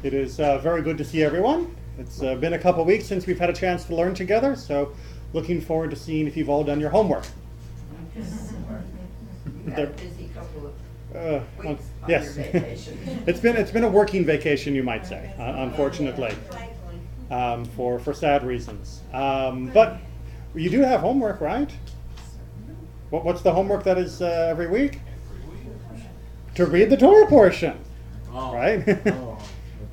It is very good to see everyone. It's been a couple weeks since we've had a chance to learn together, so looking forward to seeing if you've all done your homework. Had a busy couple of weeks on yes. your vacation. it's been a working vacation, you might say, unfortunately, for sad reasons. But you do have homework, right? What's the homework that is every week? To read the Torah portion, right?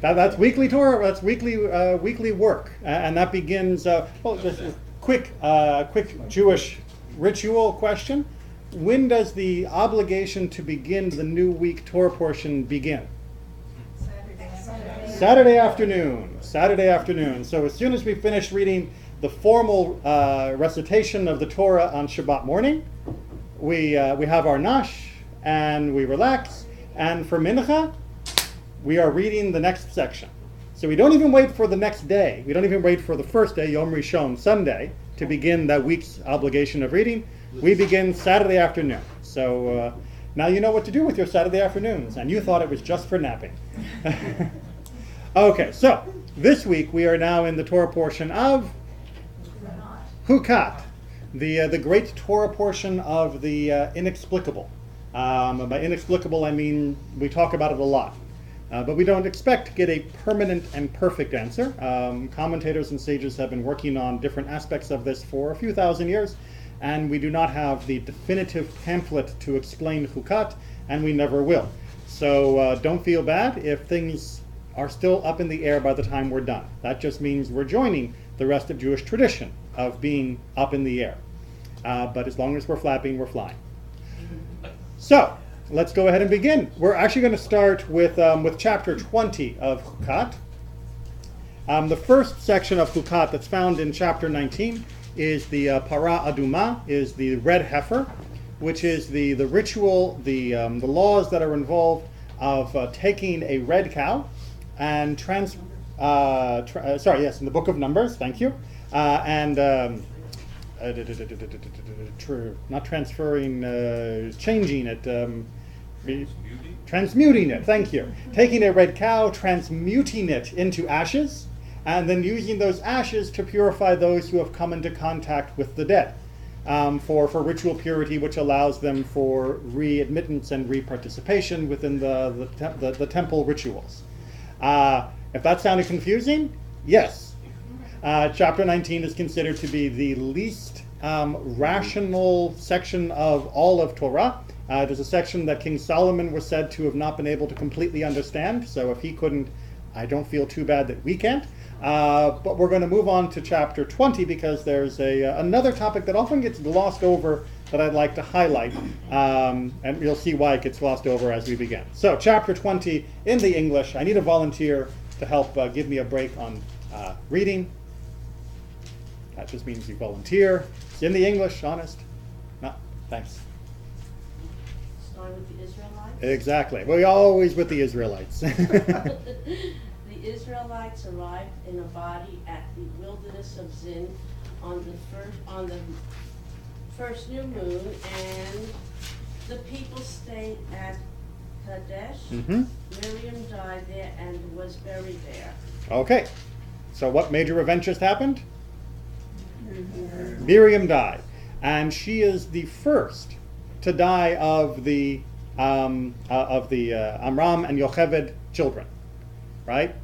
That's weekly Torah. That's weekly work, and that begins. Just a quick Jewish ritual question: when does the obligation to begin the new week Torah portion begin? Saturday afternoon. Saturday afternoon. So as soon as we finish reading the formal recitation of the Torah on Shabbat morning, we have our nash and we relax. And for mincha, we are reading the next section. So we don't even wait for the next day. We don't even wait for the first day, Yom Rishon, Sunday, to begin that week's obligation of reading. We begin Saturday afternoon. So now you know what to do with your Saturday afternoons. And you thought it was just for napping. Okay, so this week we are now in the Torah portion of Chukat, the great Torah portion of the inexplicable. By inexplicable, I mean we talk about it a lot. But we don't expect to get a permanent and perfect answer. Commentators and sages have been working on different aspects of this for a few thousand years, and we do not have the definitive pamphlet to explain Chukat, and we never will. So don't feel bad if things are still up in the air by the time we're done. That just means we're joining the rest of Jewish tradition of being up in the air. But as long as we're flapping, we're flying. So, let's go ahead and begin. We're actually going to start with chapter 20 of Chukat. The first section of Chukat that's found in chapter 19 is the para aduma, is the red heifer, which is the ritual, the laws that are involved of taking a red cow and in the book of Numbers, thank you, not transferring, changing it, transmuting it, thank you. Taking a red cow, transmuting it into ashes, and then using those ashes to purify those who have come into contact with the dead, for ritual purity, which allows them for readmittance and reparticipation within the temple rituals. If that sounded confusing, yes. Chapter 19 is considered to be the least rational section of all of Torah. It is a section that King Solomon was said to have not been able to completely understand. So if he couldn't, I don't feel too bad that we can't. But we're going to move on to chapter 20 because there's another topic that often gets glossed over that I'd like to highlight. And you'll see why it gets glossed over as we begin. So chapter 20 in the English. I need a volunteer to help give me a break on reading. That just means you volunteer. It's in the English, honest. No, thanks. Starting with the Israelites? Exactly. We're always with the Israelites. The Israelites arrived in a body at the wilderness of Zin on the first new moon, and the people stayed at Kadesh. Mm-hmm. Miriam died there and was buried there. Okay. So what major event just happened? Miriam died, and she is the first to die of the Amram and Yocheved children, right?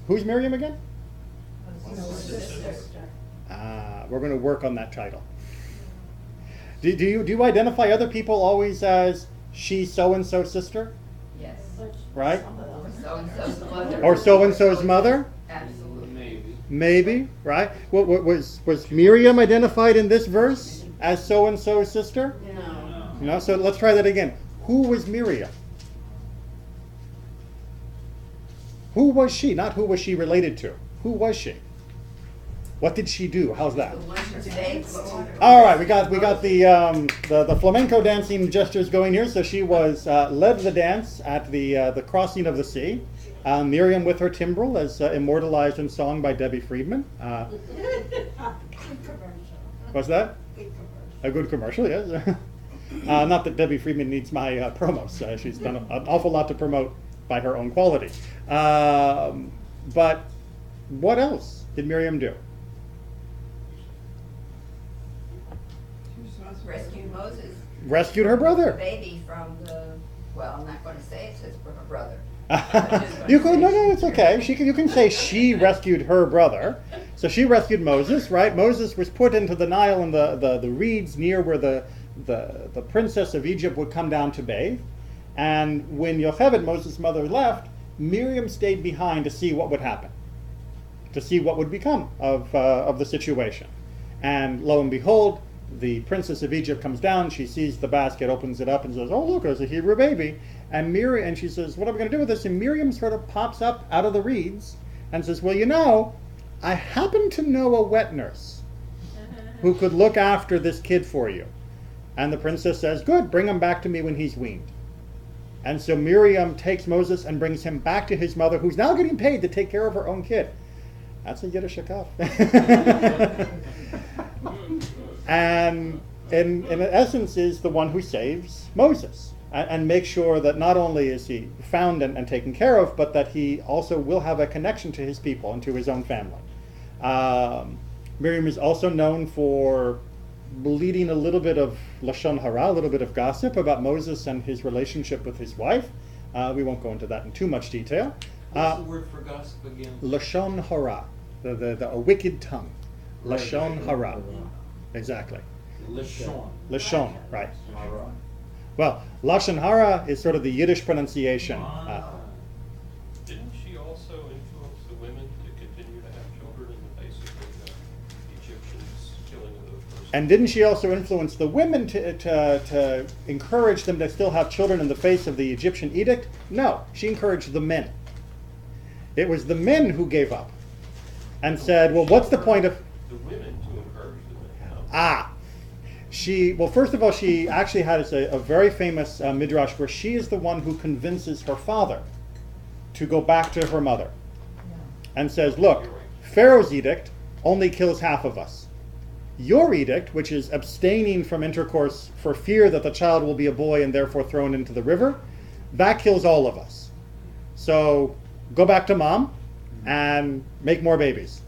Who's Miriam again? We're going to work on that title. Do you identify other people always as she so and so sister? Yes. Right? So-and-so's mother. Or so and so's mother? Absolutely. Maybe, right? Was Miriam identified in this verse as so and so's sister? No. No. So let's try that again. Who was Miriam? Who was she? Not who was she related to. Who was she? What did she do? How's that? The one who saved the water. All right, we got the flamenco dancing gestures going here. So she was led the dance at the crossing of the sea. Miriam with her timbrel, as immortalized in song by Debbie Friedman. What's that? A good commercial, yes. Not that Debbie Friedman needs my promos. She's done an awful lot to promote by her own quality. But what else did Miriam do? Rescued Moses. Rescued her brother. Baby from the, well, I'm not gonna say it says from her brother. You could, no, it's okay. You can say she rescued her brother. So she rescued Moses, right? Moses was put into the Nile and the reeds near where the princess of Egypt would come down to bathe. And when Yocheved, Moses' mother, left, Miriam stayed behind to see what would happen, to see what would become of the situation. And lo and behold, the princess of Egypt comes down, she sees the basket, opens it up, and says, "Oh, look, there's a Hebrew baby." And she says, "What are we going to do with this?" And Miriam sort of pops up out of the reeds and says, "Well, you know, I happen to know a wet nurse who could look after this kid for you." And the princess says, "Good, bring him back to me when he's weaned." And so Miriam takes Moses and brings him back to his mother, who's now getting paid to take care of her own kid. That's a Yiddish hakaf. And in essence is the one who saves Moses and makes sure that not only is he found and taken care of, but that he also will have a connection to his people and to his own family. Miriam is also known for bleeding a little bit of lashon hara, a little bit of gossip about Moses and his relationship with his wife. We won't go into that in too much detail. What's the word for gossip again? Lashon hara, a wicked tongue. Lashon hara. Exactly. Lashon, right. Well, Lashon hara is sort of the Yiddish pronunciation. Didn't she also influence the women to continue to have children in the face of the Egyptians killing of those persons? And didn't she also influence the women to encourage them to still have children in the face of the Egyptian edict? No, she encouraged the men. It was the men who gave up and said, well, what's the point of... The women to encourage the men. Well, first of all, she actually has a very famous midrash where she is the one who convinces her father to go back to her mother and says, look, Pharaoh's edict only kills half of us. Your edict, which is abstaining from intercourse for fear that the child will be a boy and therefore thrown into the river, that kills all of us. So go back to mom and make more babies.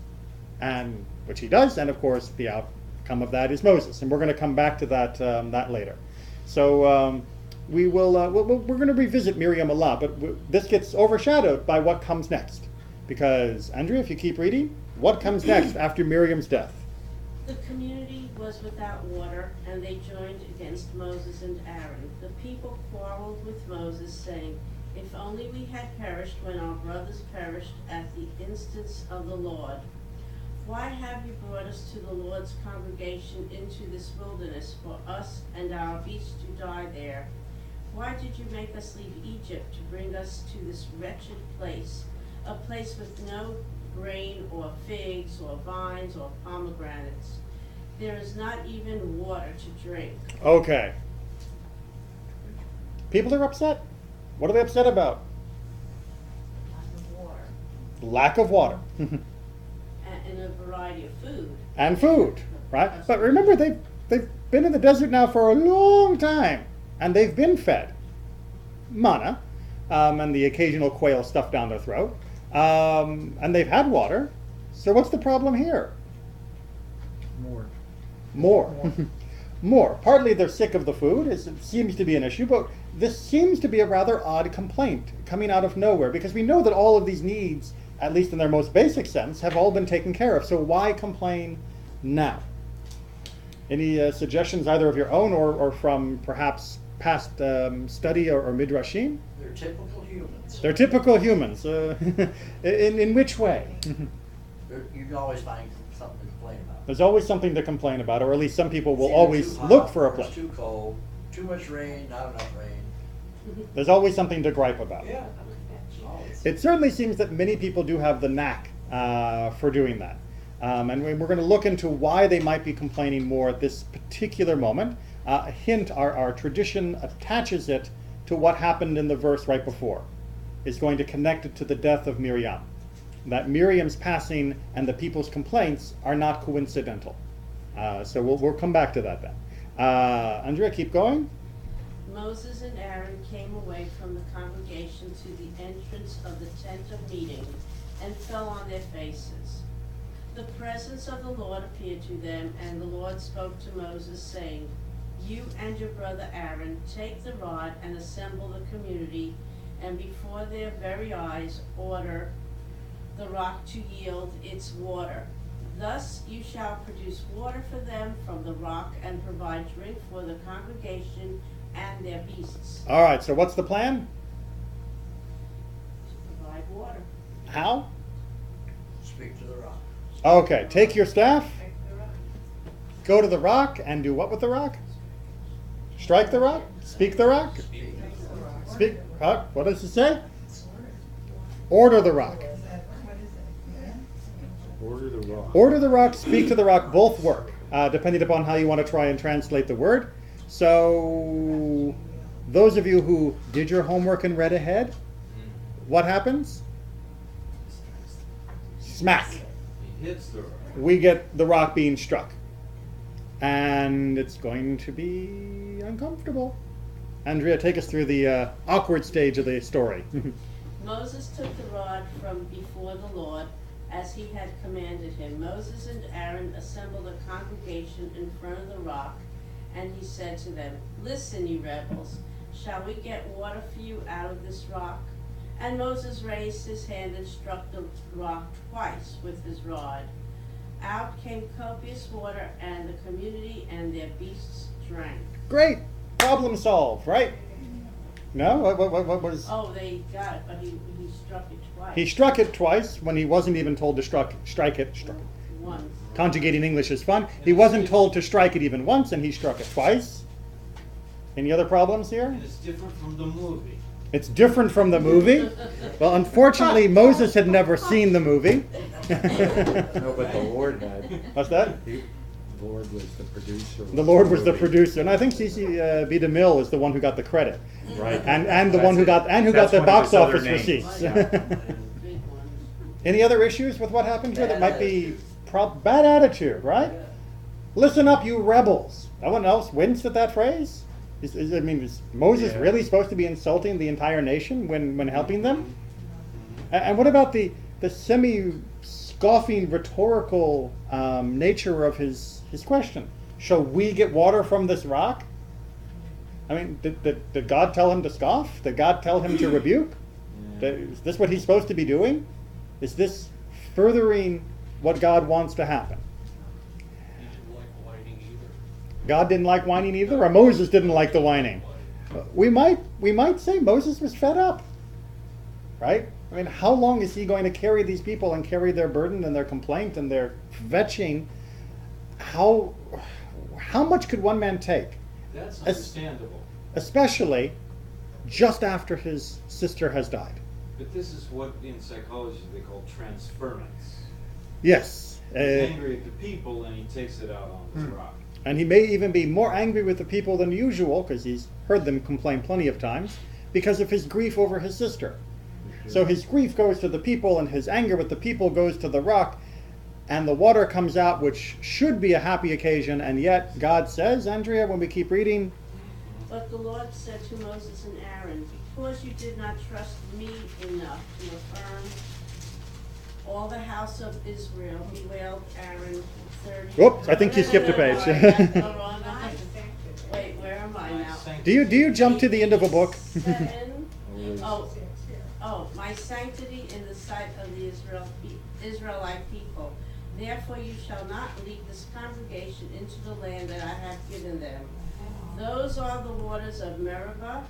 And which he does, and of course the outcome of that is Moses, and we're going to come back to that later. So we're going to revisit Miriam a lot, but this gets overshadowed by what comes next, because Andrea, if you keep reading, what comes next after Miriam's death? The community was without water, and they joined against Moses and Aaron. The people quarreled with Moses, saying, "If only we had perished when our brothers perished at the instance of the Lord. Why have you brought us to the Lord's congregation into this wilderness for us and our beasts to die there? Why did you make us leave Egypt to bring us to this wretched place, a place with no grain or figs or vines or pomegranates? There is not even water to drink." Okay. People are upset. What are they upset about? Lack of water. And a variety of food. And food, right? But remember, they've been in the desert now for a long time, and they've been fed manna and the occasional quail stuffed down their throat, and they've had water. So what's the problem here? More. Partly they're sick of the food. It seems to be an issue, but this seems to be a rather odd complaint coming out of nowhere, because we know that all of these needs, at least in their most basic sense, have all been taken care of. So why complain now? Any suggestions, either of your own or from perhaps past study or midrashim? They're typical humans. They're typical humans. In which way? You can always find something to complain about. There's always something to complain about, or at least some people will It's either always too hot look for a or place. It's too cold, too much rain, not enough rain. There's always something to gripe about. Yeah. Always. It certainly seems that many people do have the knack for doing that. And we're going to look into why they might be complaining more at this particular moment. A hint, our tradition attaches it to what happened in the verse right before. It's going to connect it to the death of Miriam. That Miriam's passing and the people's complaints are not coincidental. So we'll come back to that then. Andrea, keep going. Moses and Aaron came away from the congregation to the entrance of the tent of meeting and fell on their faces. The presence of the Lord appeared to them, and the Lord spoke to Moses, saying, "You and your brother Aaron take the rod and assemble the community, and before their very eyes order the rock to yield its water. Thus you shall produce water for them from the rock and provide drink for the congregation and their beasts." All right, so what's the plan? To provide water. How? Speak to the rock. Okay, take your staff, go to the rock, and do what with the rock? Strike the rock? Speak the rock? Speak. What does it say? Order the rock. Order the rock. Order the rock, speak to the rock, both work, depending upon how you want to try and translate the word. So, those of you who did your homework and read ahead, what happens? Smack. He hits the rock. We get the rock being struck. And it's going to be uncomfortable. Andrea, take us through the awkward stage of the story. Moses took the rod from before the Lord, as he had commanded him. Moses and Aaron assembled a congregation in front of the rock, and he said to them, "Listen, you rebels, shall we get water for you out of this rock?" And Moses raised his hand and struck the rock twice with his rod. Out came copious water, and the community and their beasts drank. Great. Problem solved, right? No? What was... Oh, they got it, but he struck it twice. He struck it twice when he wasn't even told to strike it. Once. Conjugating English is fun. He wasn't told to strike it even once, and he struck it twice. Any other problems here? And it's different from the movie. It's different from the movie. Well, unfortunately, Moses had never seen the movie. No, but the Lord had. What's that? The Lord was the producer. The Lord was the producer, and I think C.C. B. DeMille is the one who got the credit, Right. and the That's one who it. got That's the one of box his other office names. receipts. Yeah. Big ones. Any other issues with what happened here that Bad might be bad attitude, right? Listen up, you rebels. No one else winced at that phrase? Is Moses Yeah. really supposed to be insulting the entire nation when helping them? And what about the semi-scoffing, rhetorical nature of his question? Shall we get water from this rock? I mean, did God tell him to scoff? Did God tell him to rebuke? Is this what he's supposed to be doing? Is this furthering what God wants to happen? He didn't like whining either. God didn't like whining either, or Moses didn't like the whining? We might say Moses was fed up, right? I mean, how long is he going to carry these people and carry their burden and their complaint and their vetching? How much could one man take? That's understandable. Especially just after his sister has died. But this is what in psychology they call transference. Yes. He's angry at the people and he takes it out on this rock. And he may even be more angry with the people than usual, because he's heard them complain plenty of times, because of his grief over his sister. So his grief goes to the people, and his anger with the people goes to the rock, and the water comes out, which should be a happy occasion, and yet God says, Andrea, when we keep reading, But the Lord said to Moses and Aaron, "Because you did not trust me enough to affirm all the house of Israel," he wailed Aaron 30. Oops, I think you skipped a page. Wait, where am I now? do you jump to the end of a book? 7. My sanctity in the sight of the Israelite people. Therefore you shall not lead this congregation into the land that I have given them. Those are the waters of Meribah,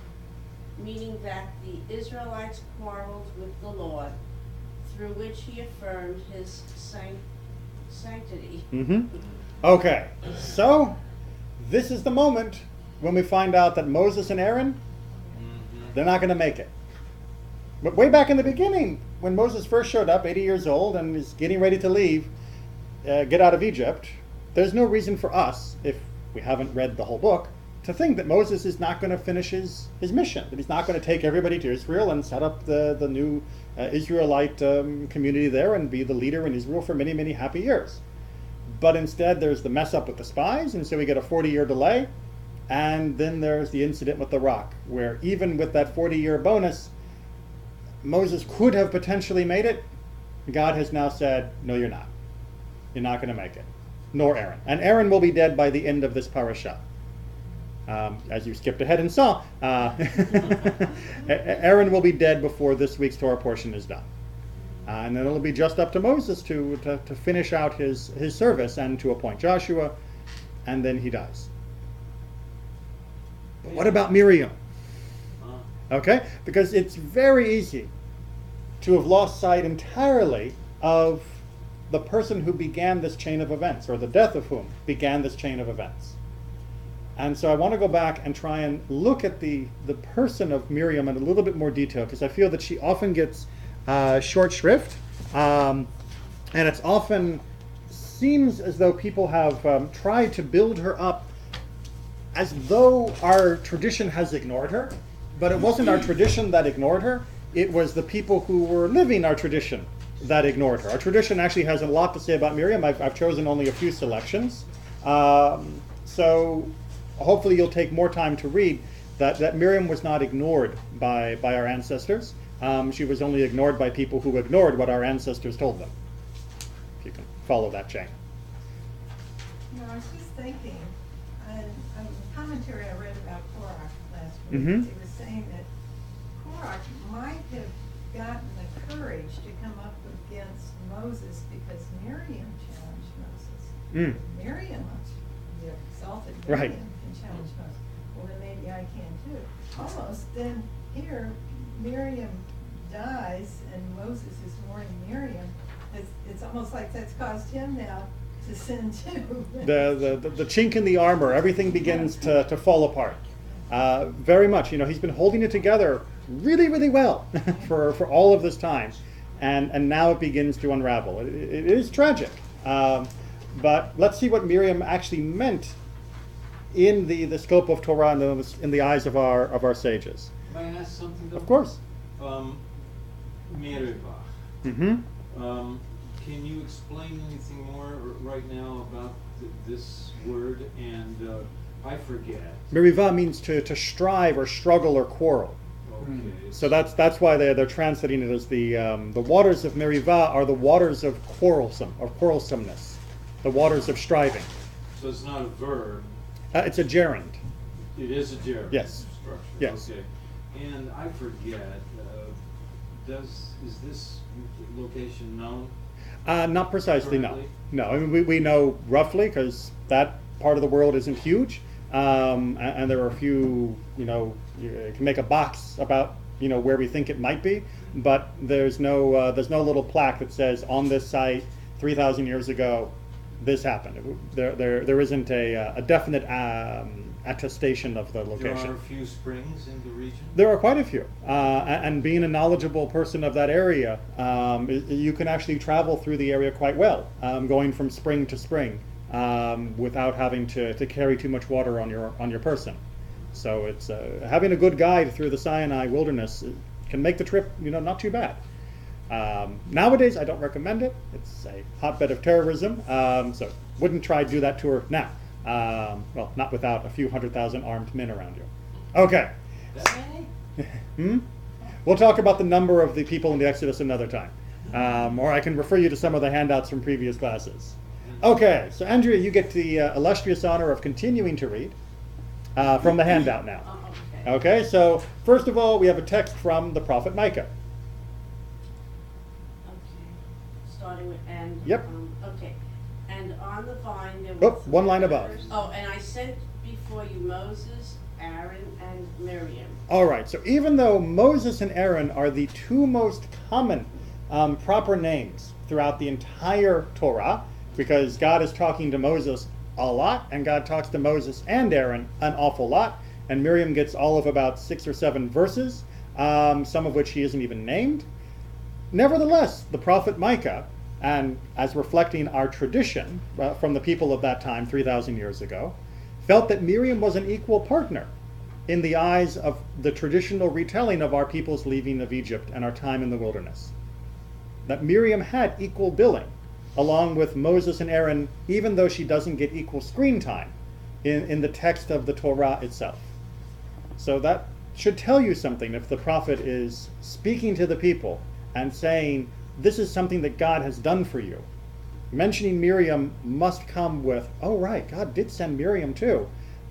meaning that the Israelites quarreled with the Lord, through which he affirmed his sanctity. Okay, so this is the moment when we find out that Moses and Aaron, they're not going to make it. But way back in the beginning, when Moses first showed up, 80 years old, and is getting ready to leave, get out of Egypt, there's no reason for us, if we haven't read the whole book, to think that Moses is not going to finish his mission, that he's not going to take everybody to Israel and set up the new Israelite community there and be the leader in Israel for many, many happy years. But instead, there's the mess up with the spies, and so we get a 40-year delay, And then there's the incident with the rock, where even with that 40-year bonus, Moses could have potentially made it. God has now said, no, you're not. You're not going to make it. Nor Aaron. And Aaron will be dead by the end of this parasha. As you skipped ahead and saw, Aaron will be dead before this week's Torah portion is done. And then it'll be just up to Moses to finish out his service and to appoint Joshua, and then he dies. But what about Miriam? Okay? Because it's very easy to have lost sight entirely of the person who began this chain of events, or the death of whom began this chain of events. And so I want to go back and try and look at the person of Miriam in a little bit more detail, because I feel that she often gets short shrift, and it's often seems as though people have tried to build her up as though our tradition has ignored her, but it wasn't our tradition that ignored her. It was the people who were living our tradition that ignored her. Our tradition actually has a lot to say about Miriam. I've chosen only a few selections. So hopefully you'll take more time to read that Miriam was not ignored by our ancestors. She was only ignored by people who ignored what our ancestors told them. If you can follow that chain. You know, I was just thinking, on a commentary I read about Korach last week, Mhm. it was saying that Korach might have gotten the courage to come up against Moses because Miriam challenged Moses. Mm. Miriam, the exalted Right. Miriam, can challenge Moses. Well, then maybe I can too. Almost. Then here, Miriam dies and Moses is mourning Miriam. It's almost like that's caused him now to sin too. The chink in the armor, everything begins to fall apart. Very much, he's been holding it together really, really well for all of this time, and now it begins to unravel. It is tragic, but let's see what Miriam actually meant in the scope of Torah and in the eyes of our sages. May I ask something though? Of course. Miriam. Mm-hmm. Can you explain anything more right now about this word? And I forget. Meriva means to strive or struggle or quarrel. Okay. So that's why they're translating it as the waters of Meriva are the waters of quarrelsomeness, the waters of striving. So it's not a verb. It's a gerund. It is a gerund. Yes. Structure. Yes. Okay. And I forget. Is this location known? Not precisely, no. Currently? No, I mean, we know roughly because that part of the world isn't huge, and there are a few. You can make a box about where we think it might be, but there's no little plaque that says on this site 3,000 years ago this happened. There isn't a definite attestation of the location. There are a few springs in the region. There are quite a few, and being a knowledgeable person of that area, you can actually travel through the area quite well, going from spring to spring, without having to carry too much water on your person. So it's having a good guide through the Sinai wilderness can make the trip, not too bad. Nowadays, I don't recommend it. It's a hotbed of terrorism, so wouldn't try to do that tour now. Well, not without a few 100,000 armed men around you. Okay. We'll talk about the number of the people in the Exodus another time. Or I can refer you to some of the handouts from previous classes. Okay, so Andrea, you get the illustrious honor of continuing to read from the handout now. Okay. Okay, so first of all, we have a text from the prophet Micah. Okay. Starting with and. Yep. Okay. And on the vine there was. Oh, one line above. Oh, and I sent before you Moses, Aaron, and Miriam. All right, so even though Moses and Aaron are the two most common proper names throughout the entire Torah, because God is talking to Moses a lot, and God talks to Moses and Aaron an awful lot, and Miriam gets all of about 6 or 7 verses, some of which he isn't even named. Nevertheless, the prophet Micah, and as reflecting our tradition from the people of that time 3,000 years ago, felt that Miriam was an equal partner in the eyes of the traditional retelling of our people's leaving of Egypt and our time in the wilderness. That Miriam had equal billing, along with Moses and Aaron, even though she doesn't get equal screen time, in the text of the Torah itself. So that should tell you something if the prophet is speaking to the people and saying, this is something that God has done for you. Mentioning Miriam must come with, oh right, God did send Miriam too.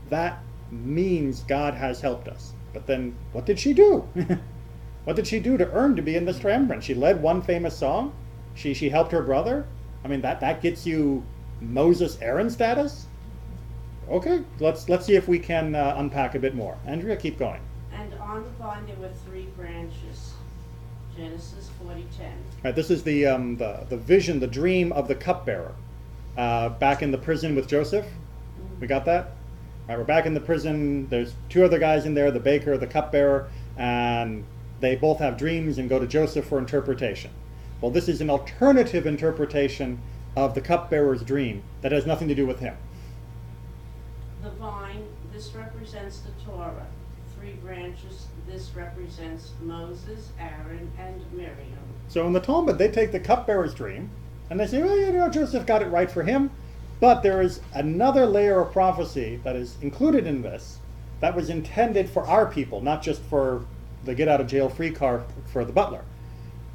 That means God has helped us. But then what did she do? What did she do to earn to be in this triumvirate? She led one famous song. She helped her brother. I mean, that gets you Moses Aaron status. Okay, let's see if we can unpack a bit more. Andrea, keep going. And on the vine there were 3 branches. Genesis 40:10. Right, this is the vision, the dream of the cupbearer back in the prison with Joseph. We got that? Right, we're back in the prison. There's 2 other guys in there, the baker, the cupbearer, and they both have dreams and go to Joseph for interpretation. Well, this is an alternative interpretation of the cupbearer's dream that has nothing to do with him. The vine, this represents the Torah. 3 branches, this represents Moses, Aaron, and Miriam. So in the Talmud, they take the cupbearer's dream and they say, well, you know, Joseph got it right for him. But there is another layer of prophecy that is included in this that was intended for our people, not just for the get out of jail free card for the butler.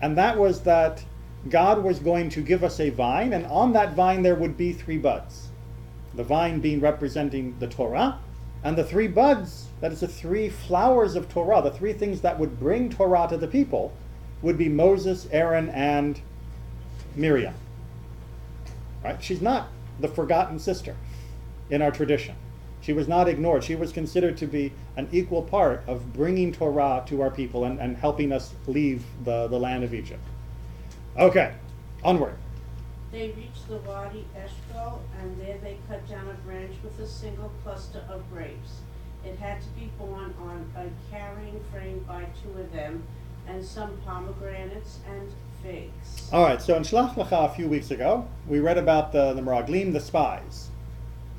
And that was that God was going to give us a vine, and on that vine there would be 3 buds. The vine being representing the Torah, and the 3 buds, that is the 3 flowers of Torah, the 3 things that would bring Torah to the people, would be Moses, Aaron, and Miriam. Right? She's not the forgotten sister in our tradition. She was not ignored. She was considered to be an equal part of bringing Torah to our people and helping us leave the land of Egypt. Okay, onward. They reached the Wadi Eshcol, and there they cut down a branch with a single cluster of grapes. It had to be borne on a carrying frame by 2 of them, and some pomegranates and figs. All right, so in Shlach Lecha a few weeks ago, we read about the Meraglim, the spies.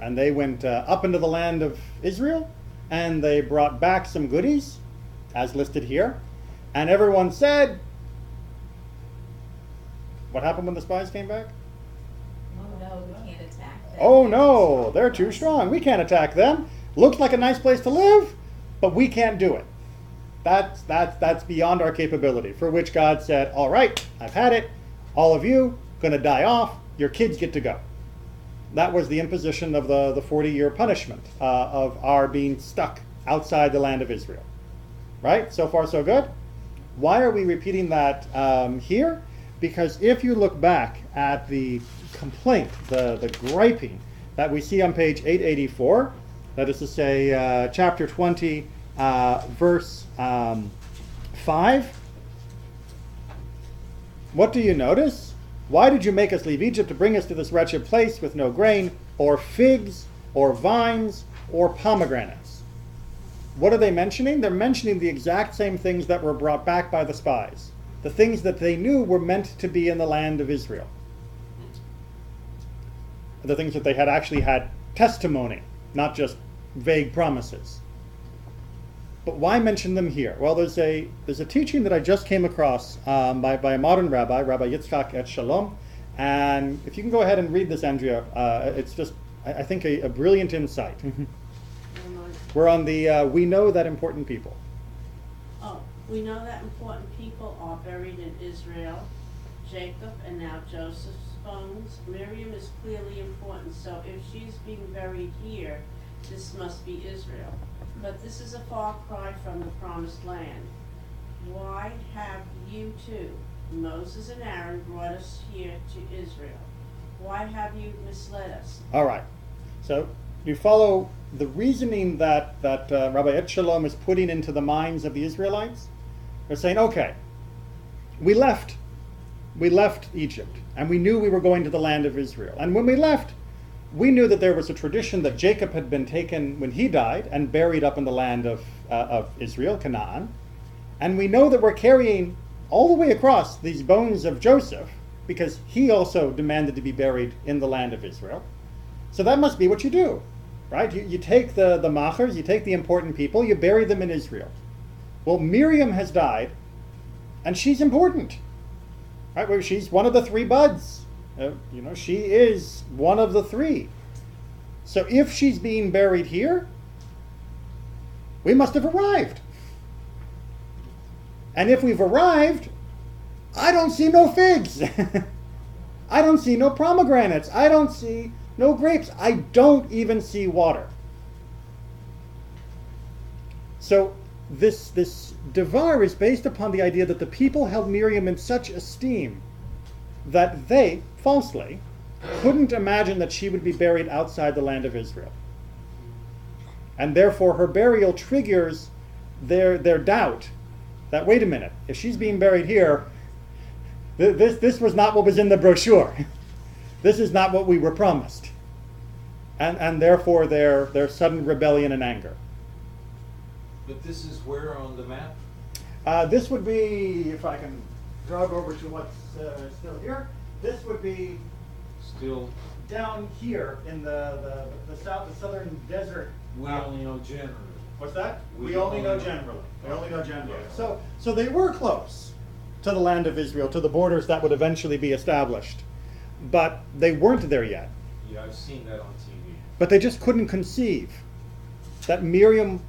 And they went up into the land of Israel, and they brought back some goodies, as listed here. And everyone said, what happened when the spies came back? Oh no, we can't attack them. Oh no, they're too strong. We can't attack them. Looks like a nice place to live, but we can't do it. That's beyond our capability. For which God said, all right, I've had it. All of you gonna die off. Your kids get to go. That was the imposition of the 40-year punishment of our being stuck outside the land of Israel. Right? So far, so good. Why are we repeating that here? Because if you look back at the complaint, the griping that we see on page 884, that is to say chapter 20, verse 5, what do you notice? Why did you make us leave Egypt to bring us to this wretched place with no grain, or figs, or vines, or pomegranates? What are they mentioning? They're mentioning the exact same things that were brought back by the spies. The things that they knew were meant to be in the land of Israel. The things that they had actually had testimony, not just vague promises. But why mention them here? Well, there's a teaching that I just came across by a modern rabbi, Rabbi Yitzchak et Shalom. And if you can go ahead and read this, Andrea, it's just, I think, a brilliant insight. We're on the we know that important people. Oh, we know that important people are buried in Israel, Jacob and now Joseph's bones. Miriam is clearly important, so if she's being buried here, this must be Israel. But this is a far cry from the promised land. Why have you two, Moses and Aaron, brought us here to Israel? Why have you misled us? All right. So you follow the reasoning that Rabbi Et Shalom is putting into the minds of the Israelites. They're saying, okay, we left Egypt, and we knew we were going to the land of Israel. And when we left, we knew that there was a tradition that Jacob had been taken when he died and buried up in the land of Israel, Canaan. And we know that we're carrying all the way across these bones of Joseph because he also demanded to be buried in the land of Israel. So that must be what you do, right? You take the machers, you take the important people, you bury them in Israel. Well, Miriam has died, and she's important, right? Well, she's one of the 3 buds. She is one of the 3. So if she's being buried here, we must have arrived. And if we've arrived, I don't see no figs. I don't see no pomegranates. I don't see no grapes. I don't even see water. So this devar is based upon the idea that the people held Miriam in such esteem that they, falsely, couldn't imagine that she would be buried outside the land of Israel. And therefore her burial triggers their doubt that, wait a minute, if she's being buried here, this was not what was in the brochure. This is not what we were promised. And therefore their sudden rebellion and anger. But this is where on the map? This would be, if I can jog over to what's still here, this would be Still, down here in the southern desert. we only know generally. What's that? We We only know only know- generally. We only know generally. Yeah. So they were close to the land of Israel, to the borders that would eventually be established. But they weren't there yet. Yeah, I've seen that on TV. But they just couldn't conceive that Miriam,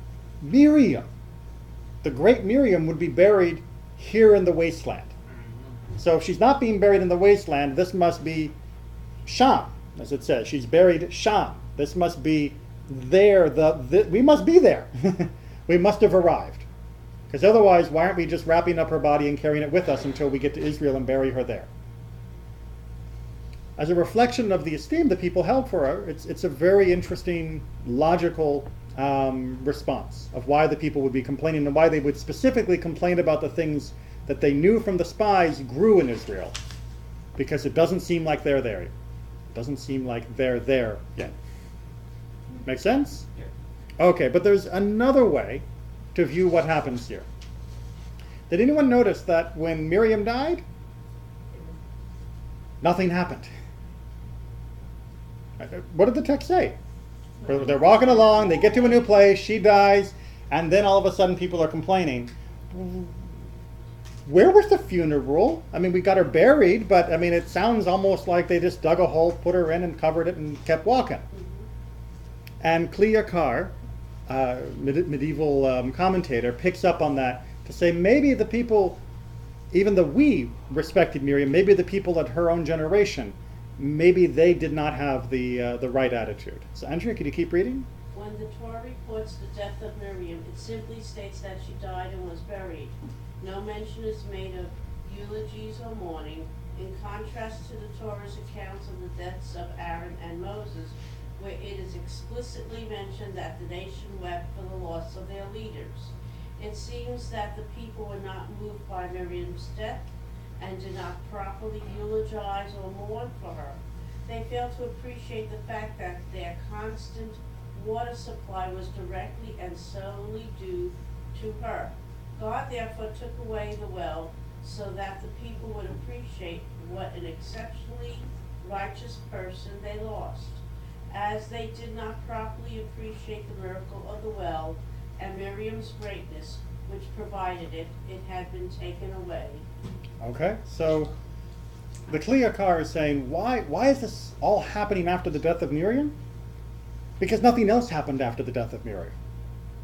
the great Miriam, would be buried here in the wasteland. So if she's not being buried in the wasteland, this must be Sham, as it says. She's buried Sham. This must be there. We must be there. We must have arrived. Because otherwise, why aren't we just wrapping up her body and carrying it with us until we get to Israel and bury her there? As a reflection of the esteem that people held for her, it's a very interesting, logical response of why the people would be complaining and why they would specifically complain about the things that they knew from the spies grew in Israel. Because it doesn't seem like they're there. It doesn't seem like they're there yet. Make sense? Yeah. Okay, but there's another way to view what happens here. Did anyone notice that when Miriam died, nothing happened? What did the text say? They're walking along, they get to a new place, she dies, and then all of a sudden people are complaining. Where was the funeral? I mean, we got her buried, but I mean, it sounds almost like they just dug a hole, put her in, and covered it, and kept walking. And Clear, medieval commentator, picks up on that to say maybe the people, even though we respected Miriam, maybe the people at her own generation, maybe they did not have the right attitude. So Andrea, could you keep reading? When the Torah reports the death of Miriam, it simply states that she died and was buried. No mention is made of eulogies or mourning, in contrast to the Torah's accounts of the deaths of Aaron and Moses, where it is explicitly mentioned that the nation wept for the loss of their leaders. It seems that the people were not moved by Miriam's death and did not properly eulogize or mourn for her. They failed to appreciate the fact that their constant water supply was directly and solely due to her. God therefore took away the well so that the people would appreciate what an exceptionally righteous person they lost. As they did not properly appreciate the miracle of the well and Miriam's greatness, which provided it, it had been taken away. Okay, so the Kliyakar is saying, why is this all happening after the death of Miriam? Because nothing else happened after the death of Miriam.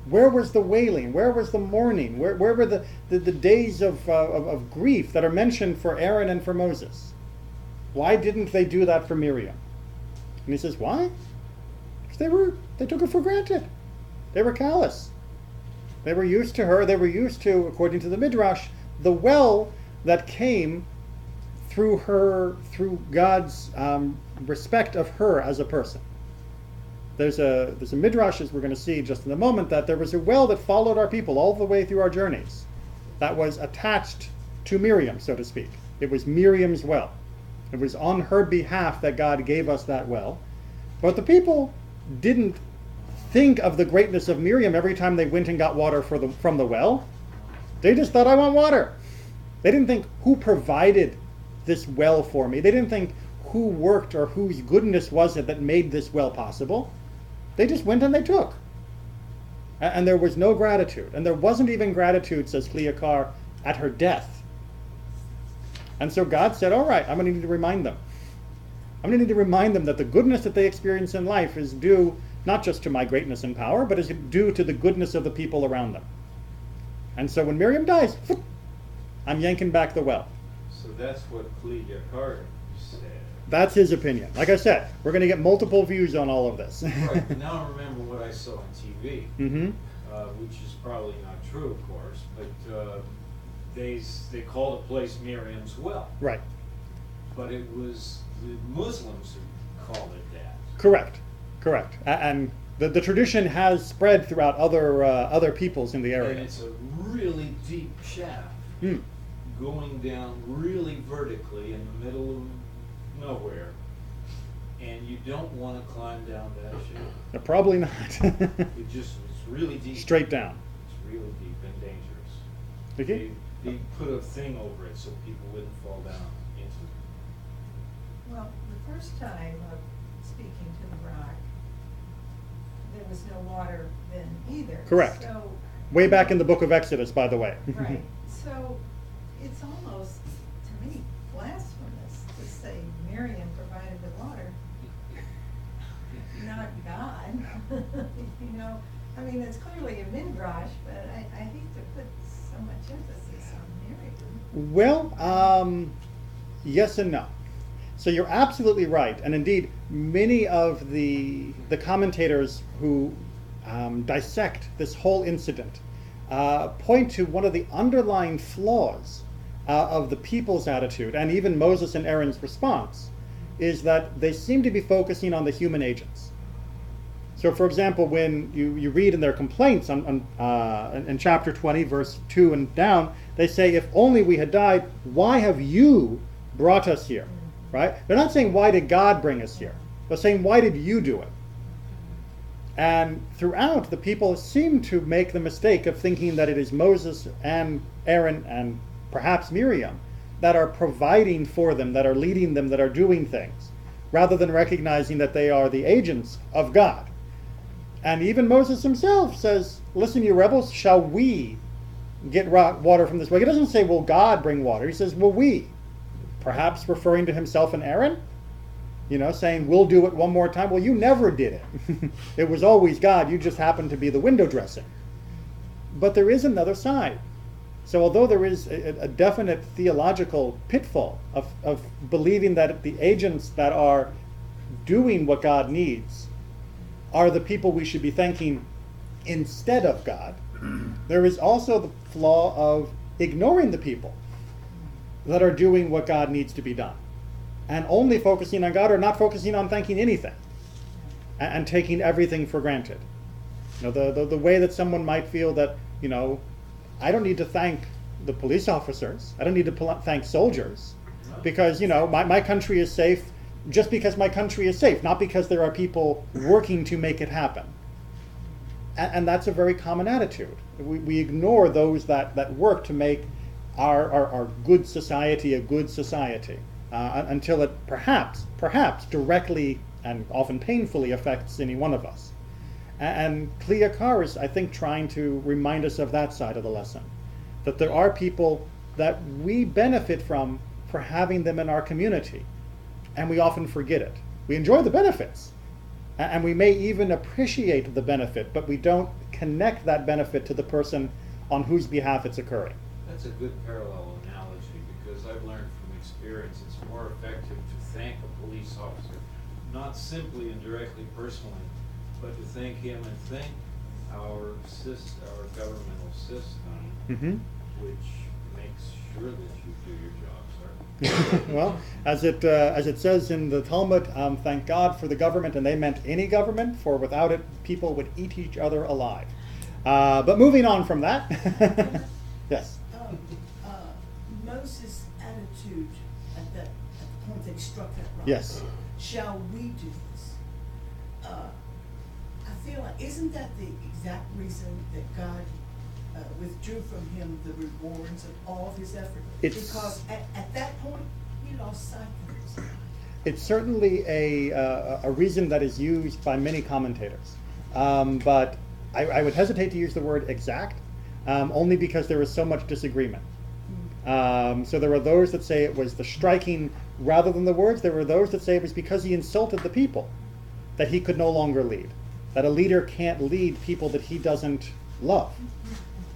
Where was the wailing? Where was the mourning? Where were the days of grief that are mentioned for Aaron and for Moses? Why didn't they do that for Miriam? And he says, why? Because they took her for granted. They were callous. They were used to her. They were used to, according to the Midrash, the well that came through God's respect of her as a person. There's a Midrash, as we're going to see just in a moment, that there was a well that followed our people all the way through our journeys, that was attached to Miriam, so to speak. It was Miriam's well. It was on her behalf that God gave us that well. But the people didn't think of the greatness of Miriam every time they went and got water from the well. They just thought, I want water. They didn't think, who provided this well for me? They didn't think, who worked or whose goodness was it that made this well possible? They just went and they took. And there was no gratitude. And there wasn't even gratitude, says Kliyakar, at her death. And so God said, all right, I'm going to need to remind them. I'm going to need to remind them that the goodness that they experience in life is due not just to my greatness and power, but is due to the goodness of the people around them. And so when Miriam dies, I'm yanking back the well. So that's what Chukat said. That's his opinion. Like I said, we're going to get multiple views on all of this. Right, but now I remember what I saw on TV, Mm-hmm. which is probably not true, of course, but they called a place Miriam's Well. Right. But it was the Muslims who called it that. Correct. Correct. And the tradition has spread throughout other peoples in the area. And it's a really deep shaft, Hmm. going down really vertically in the middle of nowhere. And you don't want to climb down that shaft. Probably not. It's really deep. Straight down. It's really deep and dangerous. Okay. They put a thing over it so people wouldn't fall down into it. Well, the first time of speaking to the rock, there was no water then either. Correct. So, Way back in the book of Exodus, by the way. right, so it's almost, to me, blasphemous to say Miriam provided the water, not God. You know, I mean, it's clearly a midrash, but I hate to put so much emphasis on Miriam. Well, yes and no. So you're absolutely right, and indeed, many of the commentators who dissect this whole incident point to one of the underlying flaws of the people's attitude, and even Moses and Aaron's response, is that they seem to be focusing on the human agents. So, for example, when you read in their complaints in chapter 20, verse 2 and down, they say, if only we had died, why have you brought us here? Right? They're not saying, why did God bring us here? They're saying, why did you do it? And throughout, the people seem to make the mistake of thinking that it is Moses and Aaron and perhaps Miriam that are providing for them, that are leading them, that are doing things, rather than recognizing that they are the agents of God. And even Moses himself says, listen, you rebels, shall we get water from this well? He doesn't say, will God bring water? He says, will we? Perhaps referring to himself and Aaron, you know, saying, we'll do it one more time. Well, you never did it. It was always God. You just happened to be the window dressing. But there is another side. So although there is a definite theological pitfall of believing that the agents that are doing what God needs are the people we should be thanking instead of God, there is also the flaw of ignoring the people that are doing what God needs to be done, and only focusing on God or not focusing on thanking anything, and taking everything for granted. You know, the way that someone might feel that, you know, I don't need to thank the police officers, I don't need to thank soldiers, because, you know, my country is safe just because my country is safe, not because there are people working to make it happen. And that's a very common attitude. We ignore those that work to make our good society a good society, until it perhaps directly and often painfully affects any one of us. And Chukat is, I think, trying to remind us of that side of the lesson, that there are people that we benefit from for having them in our community, and we often forget it. We enjoy the benefits, and we may even appreciate the benefit, but we don't connect that benefit to the person on whose behalf it's occurring. That's a good parallel analogy, because I've learned from experience it's more effective to thank a police officer, not simply and directly personally, but to thank him and thank our governmental system, Mm-hmm. which makes sure that you do your job, sir. Well, as it says in the Talmud, thank God for the government, and they meant any government, for without it, people would eat each other alive. But moving on from that, yes. Moses' attitude at the point they struck that rock. Yes. Shall we do this? I feel like, isn't that the exact reason that God withdrew from him the rewards of all of his effort? Because at that point, he lost sight of his God. It's certainly a reason that is used by many commentators. But I would hesitate to use the word exact, only because there is so much disagreement. So there are those that say it was the striking rather than the words. There were those that say it was because he insulted the people that he could no longer lead. That a leader can't lead people that he doesn't love.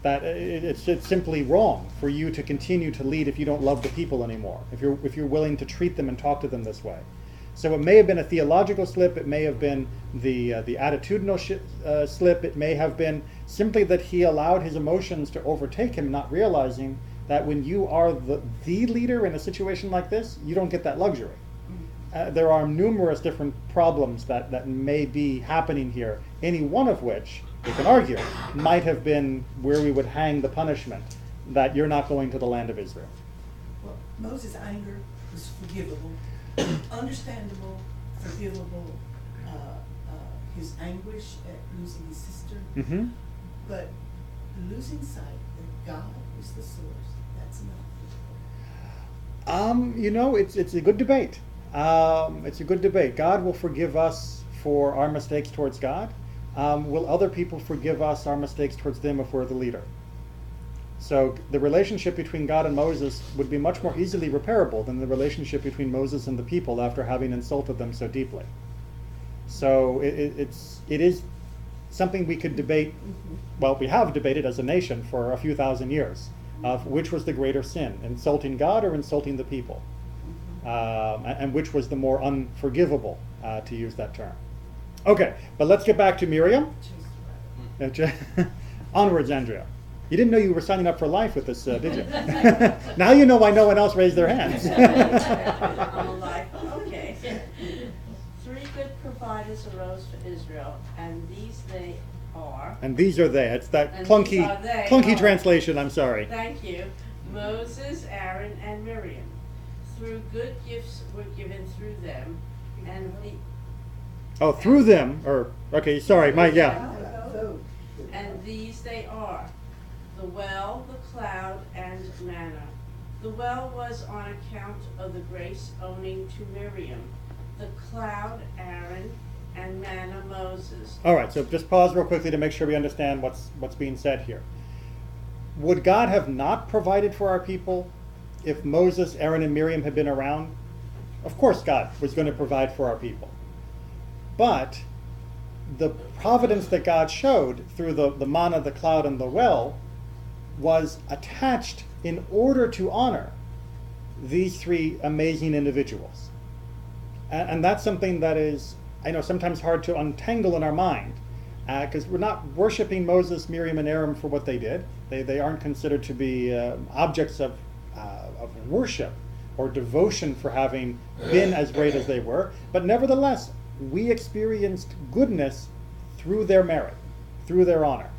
That it's simply wrong for you to continue to lead if you don't love the people anymore, if you're willing to treat them and talk to them this way. So it may have been a theological slip, it may have been the attitudinal slip, it may have been simply that he allowed his emotions to overtake him, not realizing that when you are the leader in a situation like this, you don't get that luxury. There are numerous different problems that may be happening here, any one of which, we can argue, might have been where we would hang the punishment that you're not going to the land of Israel. Well, Moses' anger was forgivable, understandable, forgivable, his anguish at losing his sister. Mm-hmm. But losing sight that God was the source, that's enough. It's a good debate. It's a good debate. God will forgive us for our mistakes towards God. Will other people forgive us our mistakes towards them if we're the leader? So the relationship between God and Moses would be much more easily repairable than the relationship between Moses and the people after having insulted them so deeply. So it is something we could debate. Well, we have debated as a nation for a few thousand years of which was the greater sin, insulting God or insulting the people, and which was the more unforgivable, to use that term. Okay, but let's get back to Miriam. Onwards, Andrea. You didn't know you were signing up for life with this, did you? Now you know why no one else raised their hands. Okay. 3 good providers arose for Israel, and these they are. And these are they. It's that And clunky, these are they. clunky Oh. translation. I'm sorry. Thank you. Moses, Aaron, and Miriam. Through good gifts were given through them, and Through them, or okay, sorry, yeah. And these they are: the well, the cloud, and manna. The well was on account of the grace owning to Miriam, the cloud Aaron, and manna Moses. All right, so just pause real quickly to make sure we understand what's being said here. Would God have not provided for our people if Moses, Aaron, and Miriam had been around? Of course God was going to provide for our people. But the providence that God showed through the manna, the cloud, and the well was attached in order to honor these 3 amazing individuals. And that's something that is, I know, sometimes hard to untangle in our mind, because we're not worshiping Moses, Miriam, and Aaron for what they did. They aren't considered to be objects of worship or devotion for having been as great as they were. But nevertheless, we experienced goodness through their merit, through their honor.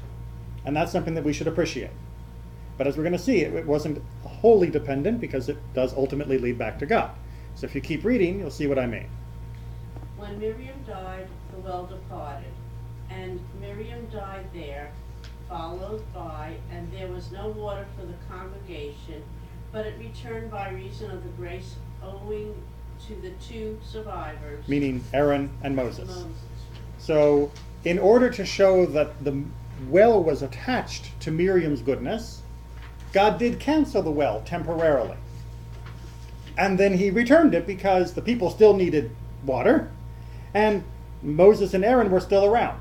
And that's something that we should appreciate. But as we're going to see, it wasn't wholly dependent because it does ultimately lead back to God. So if you keep reading, you'll see what I mean. When Miriam died, the well departed, and Miriam died there, followed by, and there was no water for the congregation, but it returned by reason of the grace owing to the 2 survivors. Meaning Aaron and Moses. So in order to show that the well was attached to Miriam's goodness, God did cancel the well temporarily. And then he returned it because the people still needed water, and Moses and Aaron were still around.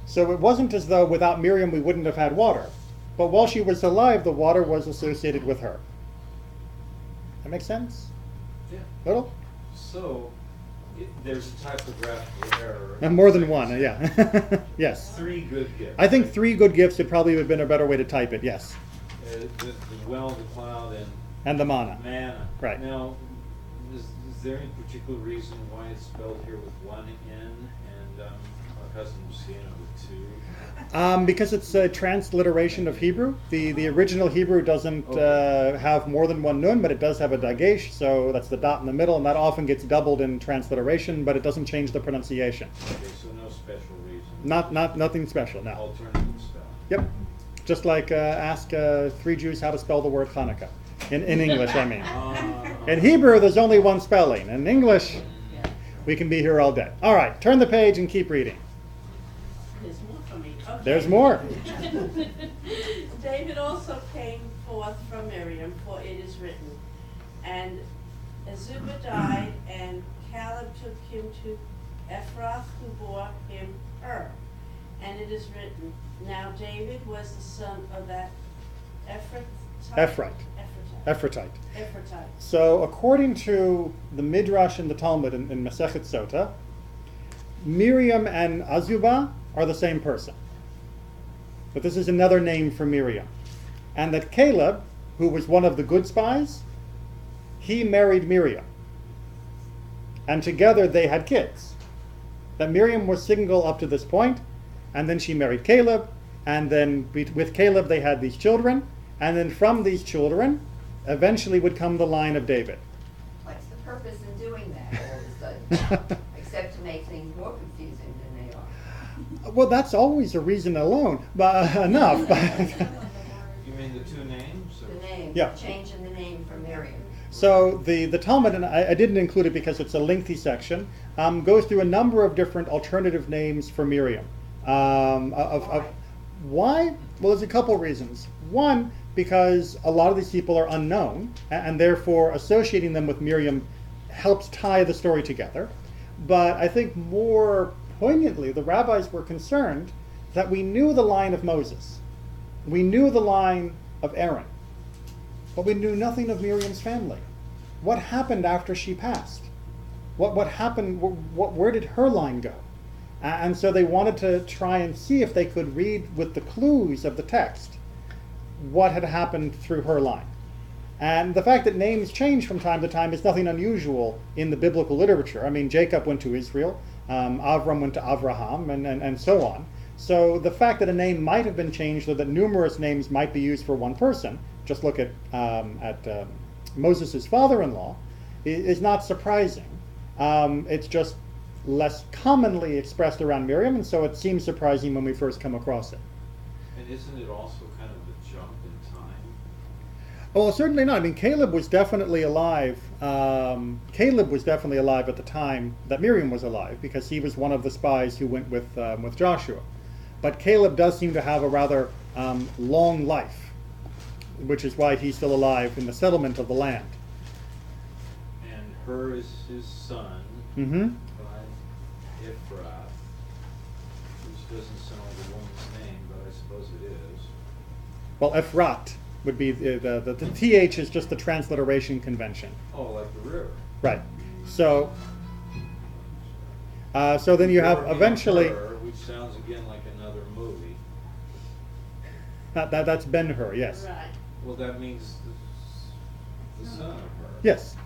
So it wasn't as though without Miriam we wouldn't have had water. But while she was alive, the water was associated with her. That makes sense? Yeah. Little? So, there's a typographical error. And more than one, yeah. Yes. 3 good gifts. I think 3 good gifts would probably have been a better way to type it, yes. The well, the cloud, And the manna. manna. Right. Now, is there any particular reason why it's spelled here with 1 N and our accustomed to seeing it with 2? Because it's a transliteration of Hebrew. The original Hebrew doesn't have more than 1 nun, but it does have a dagesh, so that's the dot in the middle, and that often gets doubled in transliteration, but it doesn't change the pronunciation. Okay, so no special reason. Nothing special, no. Alternative spelling. Yep. Just like ask 3 Jews how to spell the word Hanukkah. In English, I mean. In Hebrew, there's only 1 spelling. In English, we can be here all day. All right, turn the page and keep reading. There's more for me. Okay. There's more. David also came forth from Miriam, for it is written, and Azubah died, and Caleb took him to Ephrath, who bore him Hur. And it is written, now David was the son of that Ephratite. So according to the Midrash and the Talmud in Masechet Sota, Miriam and Azubah are the same person. But this is another name for Miriam. And that Caleb, who was one of the good spies, he married Miriam. And together they had kids. That Miriam was single up to this point, and then she married Caleb, and then with Caleb they had these children, and then from these children eventually would come the line of David. What's the purpose in doing that all of a sudden? Except to make things more confusing than they are. Well, that's always a reason alone, but enough. You mean the two names? or- The name, Yeah. changing the name from Miriam. So the Talmud, and I didn't include it because it's a lengthy section, goes through a number of different alternative names for Miriam. Why? Well, there's a couple reasons. One, because a lot of these people are unknown, and therefore associating them with Miriam helps tie the story together. But I think more poignantly, the rabbis were concerned that we knew the line of Moses. We knew the line of Aaron. But we knew nothing of Miriam's family. What happened after she passed? What happened? Where did her line go? And so they wanted to try and see if they could read with the clues of the text what had happened through her line. And the fact that names change from time to time is nothing unusual in the biblical literature. I mean, Jacob went to Israel, Avram went to Avraham, and so on. So the fact that a name might have been changed, or that numerous names might be used for one person, just look at Moses' father-in-law, is not surprising. It's just less commonly expressed around Miriam, and so it seems surprising when we first come across it. And isn't it also kind of a jump in time? Well, certainly not. I mean, Caleb was definitely alive. Caleb was definitely alive at the time that Miriam was alive, because he was one of the spies who went with Joshua. But Caleb does seem to have a rather long life, which is why he's still alive in the settlement of the land. And Hur is his son Mm-hmm. by Ephrath, which doesn't sound like a woman's name, but I suppose it is. Well, Ephrat would be the TH is just the transliteration convention. Oh, like the river. Right. So then you have Or being eventually Hur, which sounds again like another movie. that's Ben-Hur, yes. Right. Well, that means the son of her. Yes.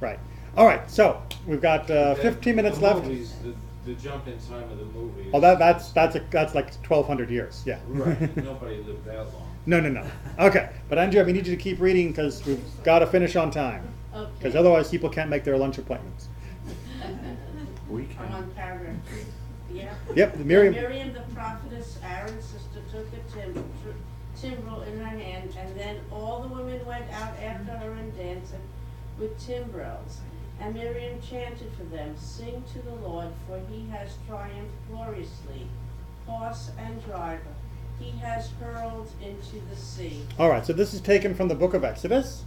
Right. All right. So we've got 15 minutes left. Movies, the jump in time of the movie. Oh, that's like 1,200 years. Yeah. Right. Nobody lived that long. No. Okay. But Andrew, we need you to keep reading because we've got to finish on time. Because Okay. otherwise people can't make their lunch appointments. We I'm can. on paragraph 3. Yeah. Yep. Miriam. Miriam the prophetess, Aaron's sister, took a timbrel in her hand, and then all the women went out after her and danced with timbrels. And Miriam chanted for them, sing to the Lord, for he has triumphed gloriously, horse and driver. He has hurled into the sea. All right. So this is taken from the book of Exodus,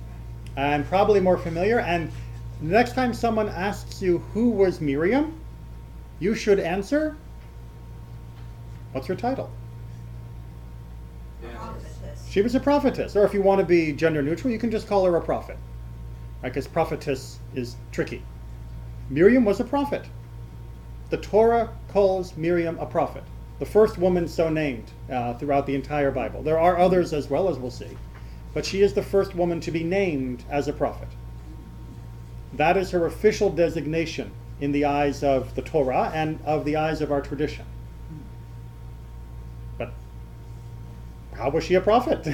and probably more familiar. And next time someone asks you who was Miriam, you should answer, what's her title? Prophetess. She was a prophetess. Or if you want to be gender neutral, you can just call her a prophet. Because prophetess is tricky. Miriam was a prophet. The Torah calls Miriam a prophet. The first woman so named throughout the entire Bible. There are others as well, as we'll see. But she is the first woman to be named as a prophet. That is her official designation in the eyes of the Torah and of the eyes of our tradition. But how was she a prophet?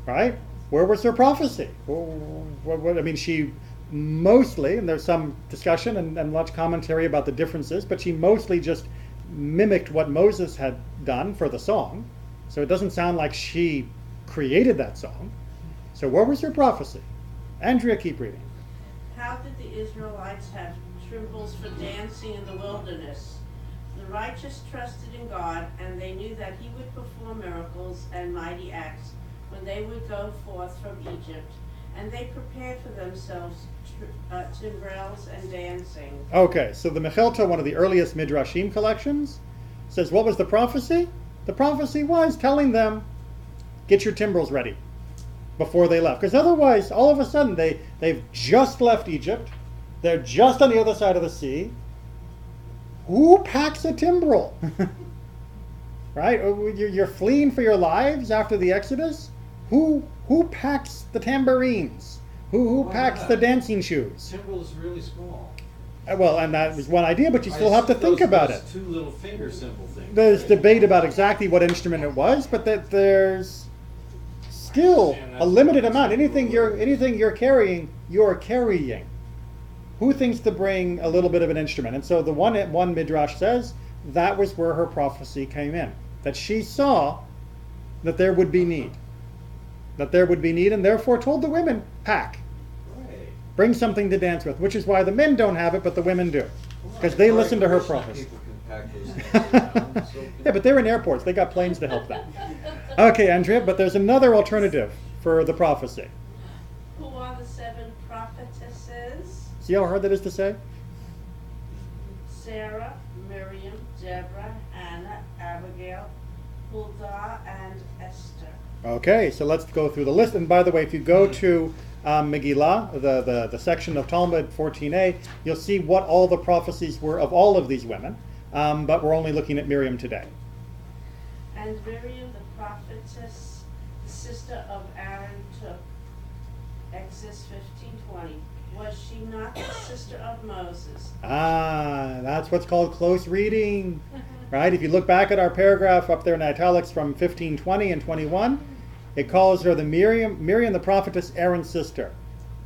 Right? Where was her prophecy? I mean, she mostly, and there's some discussion and much commentary about the differences, but she mostly just mimicked what Moses had done for the song. So it doesn't sound like she created that song. So where was her prophecy? Andrea, keep reading. How did the Israelites have timbrels for dancing in the wilderness? The righteous trusted in God, and they knew that he would perform miracles and mighty acts when they would go forth from Egypt, and they prepared for themselves timbrels and dancing. Okay, so the Mechilta, one of the earliest Midrashim collections, says what was the prophecy? The prophecy was telling them, get your timbrels ready before they left. Because otherwise, all of a sudden, they've just left Egypt. They're just on the other side of the sea. Who packs a timbrel? Right? You're fleeing for your lives after the Exodus? Who packs the tambourines? Who packs the dancing shoes? Timbrel is really small. Well, and that was one idea, but you still have to think about it. Two little finger symbol things. There's debate about exactly what instrument it was, but that there's still a limited amount. Anything you're carrying, you're carrying. Who thinks to bring a little bit of an instrument? And so the one midrash says that was where her prophecy came in, that she saw that there would be need, and therefore told the women, pack, bring something to dance with, which is why the men don't have it, but the women do, because they listen to her prophecy. Yeah, but they're in airports. They got planes to help them. Okay, Andrea, but there's another alternative for the prophecy. Who are the 7 prophetesses? See how hard that is to say? Sarah, Miriam, Deborah, Anna, Abigail, Huldah, and Esther. Okay, so let's go through the list. And by the way, if you go to Megillah, the section of Talmud 14a, you'll see what all the prophecies were of all of these women. But we're only looking at Miriam today. And Miriam, the prophetess, the sister of Aaron, took Exodus 15:20. Was she not the sister of Moses? Ah, that's what's called close reading, right? If you look back at our paragraph up there in italics from 15:20 and 21, it calls her the Miriam the prophetess, Aaron's sister.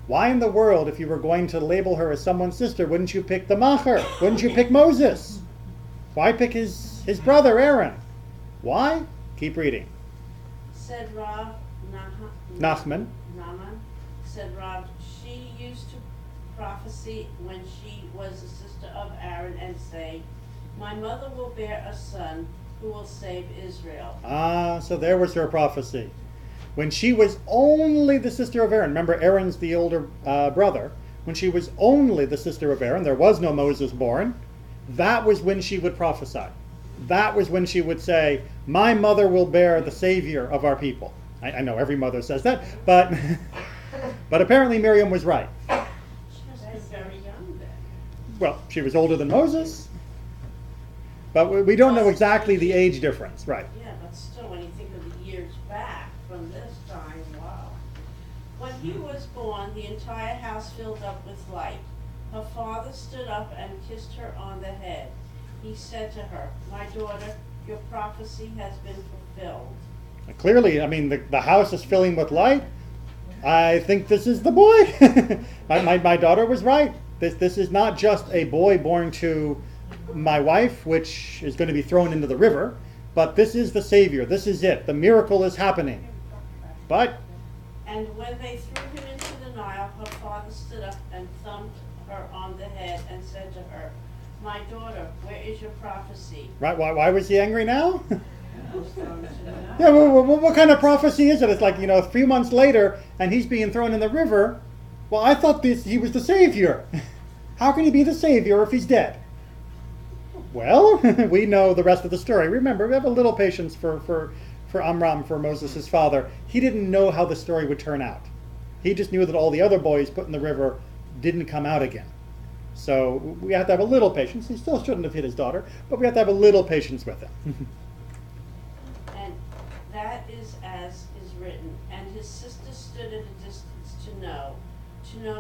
Why in the world, if you were going to label her as someone's sister, wouldn't you pick the Macher? Wouldn't you pick Moses? Why pick his brother Aaron? Why? Keep reading. Said Rav Nachman. Said Rav, she used to prophesy when she was the sister of Aaron and say, my mother will bear a son who will save Israel. Ah, so there was her prophecy. When she was only the sister of Aaron, remember Aaron's the older brother, when she was only the sister of Aaron, there was no Moses born, that was when she would prophesy. That was when she would say, my mother will bear the savior of our people. I know every mother says that, but but apparently Miriam was right. She must have been very young then. Well, she was older than Moses, but we don't know exactly the age difference, right? Yeah, but still, when you think of the years back from this time, wow. When he was born, the entire house filled up with light. Her father stood up and kissed her on the head. He said to her, my daughter, your prophecy has been fulfilled. Clearly, I mean, the house is filling with light. I think this is the boy. my daughter was right. This is not just a boy born to my wife, which is going to be thrown into the river, but this is the Savior. This is it. The miracle is happening. But And when they threw him into the Nile, her father stood up and thumped her on the head and said to her, my daughter, where is your prophecy? right, why was he angry now? Yeah, what kind of prophecy is it? It's like, a few months later, and he's being thrown in the river. Well, I thought he was the Savior. How can he be the Savior if he's dead? Well, we know the rest of the story. Remember, we have a little patience for Amram, for Moses' father. He didn't know how the story would turn out. He just knew that all the other boys put in the river didn't come out again. So we have to have a little patience. He still shouldn't have hit his daughter, but we have to have a little patience with him. And that is as is written. And his sister stood at a distance to know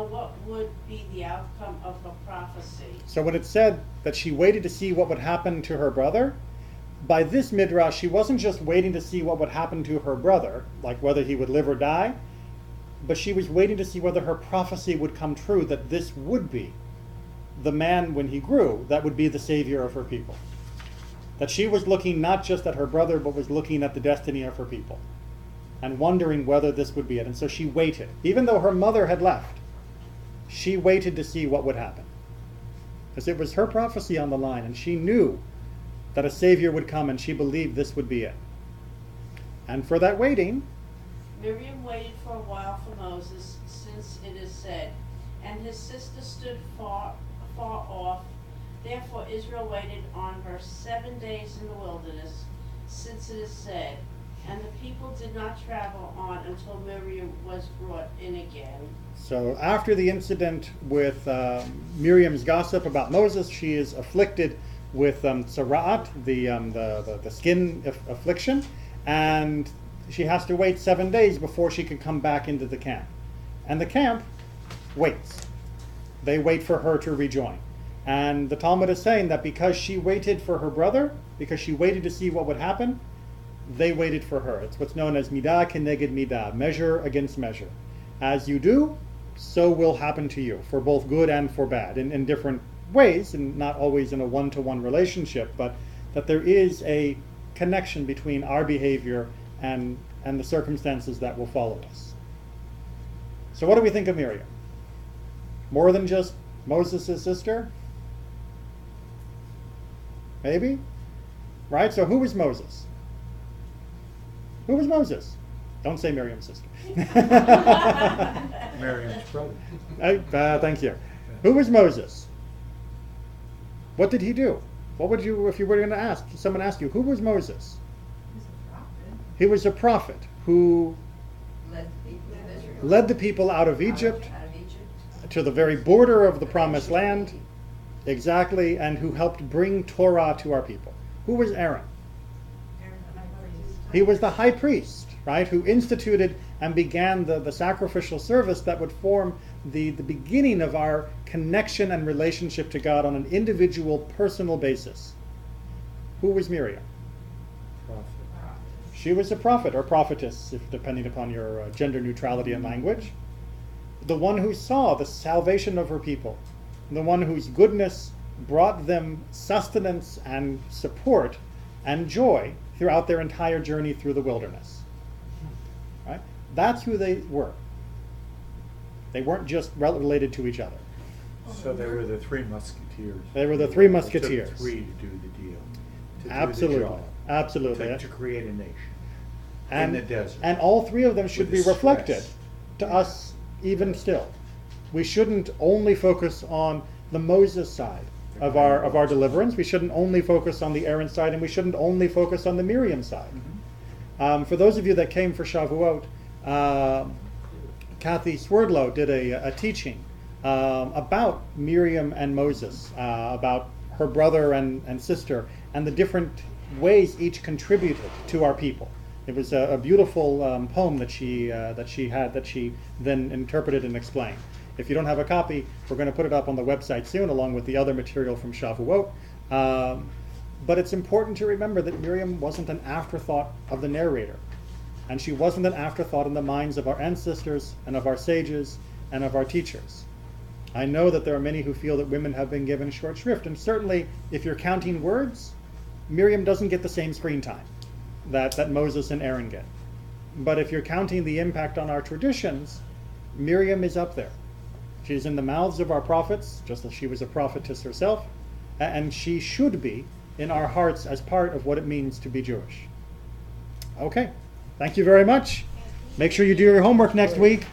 what would be the outcome of her prophecy. So when it said that she waited to see what would happen to her brother, by this midrash, she wasn't just waiting to see what would happen to her brother, like whether he would live or die, but she was waiting to see whether her prophecy would come true, that this would be the man when he grew, that would be the savior of her people. That she was looking not just at her brother, but was looking at the destiny of her people and wondering whether this would be it. And so she waited. Even though her mother had left, she waited to see what would happen. Because it was her prophecy on the line, and she knew that a savior would come, and she believed this would be it. And for that waiting, Miriam waited for a while for Moses, since it is said, and his sister stood far off. Therefore Israel waited on her 7 days in the wilderness, since it is said, and the people did not travel on until Miriam was brought in again. So after the incident with Miriam's gossip about Moses, she is afflicted with tzara'at, the skin affliction, and she has to wait 7 days before she can come back into the camp. And the camp waits. They wait for her to rejoin. And the Talmud is saying that because she waited for her brother, because she waited to see what would happen, they waited for her. It's what's known as midah keneged midah, measure against measure. As you do, so will happen to you, for both good and for bad, in different ways, and not always in a one-to-one relationship, but that there is a connection between our behavior and the circumstances that will follow us. So what do we think of Miriam? More than just Moses' sister? Maybe? Right? So who was Moses? Who was Moses? Don't say Miriam's sister. Miriam's brother. Thank you. Who was Moses? What did he do? What would you, if you were going to ask, someone asked you, who was Moses? He's a prophet. He was a prophet who Led the people of Israel. led the people out of Egypt Out of Egypt. to the very border of the promised land, exactly, and who helped bring Torah to our people. Who was Aaron? He was the high priest, right, who instituted and began the sacrificial service that would form the beginning of our connection and relationship to God on an individual, personal basis. Who was Miriam? Prophet. She was a prophet or prophetess, if depending upon your gender neutrality and language. The one who saw the salvation of her people, the one whose goodness brought them sustenance and support and joy throughout their entire journey through the wilderness. Right? That's who they were. They weren't just related to each other. So they were the three musketeers. They were the three It musketeers. took three to do the deal. To Absolutely. Do the job. Absolutely. To create a nation And, in the desert. and all three of them should With be the reflected stress. to us even still. We shouldn't only focus on the Moses side of our deliverance. We shouldn't only focus on the Aaron side, and we shouldn't only focus on the Miriam side. For those of you that came for Shavuot, Kathy Swerdlow did a teaching about Miriam and Moses, about her brother and sister, and the different ways each contributed to our people. It was a beautiful poem that she then interpreted and explained. If you don't have a copy, we're going to put it up on the website soon, along with the other material from Shavuot. But it's important to remember that Miriam wasn't an afterthought of the narrator. And she wasn't an afterthought in the minds of our ancestors and of our sages and of our teachers. I know that there are many who feel that women have been given short shrift. And certainly, if you're counting words, Miriam doesn't get the same screen time that Moses and Aaron get. But if you're counting the impact on our traditions, Miriam is up there. She's in the mouths of our prophets, just as she was a prophetess herself, and she should be in our hearts as part of what it means to be Jewish. Okay, thank you very much. Make sure you do your homework next week.